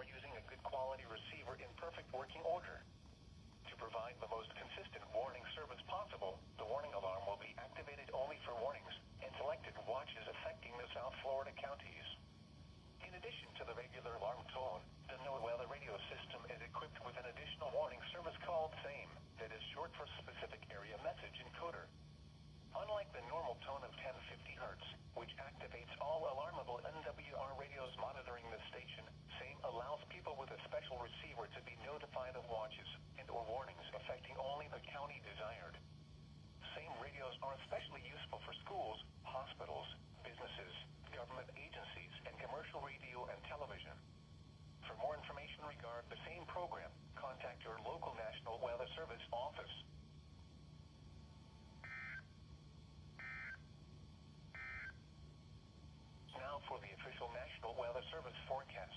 using a good quality receiver in perfect working order. To provide the most consistent warning service possible, the warning alarm will be activated only for warnings and selected watches affecting the South Florida counties. In addition to the regular alarm tone, the NOAA weather radio system is equipped with an additional warning service called SAME, that is short for Specific Area Message Encoder. Unlike the normal tone of 1050 Hz, which activates all alarmable NWR radios monitoring the station, SAME allows people with a special receiver to be notified of watches and/or warnings affecting only the county desired. SAME radios are especially useful for schools, hospitals, businesses, government agencies, and commercial radio and television. For more information regarding the SAME program, contact your local National Weather Service office. Now for the official National Weather Service forecast.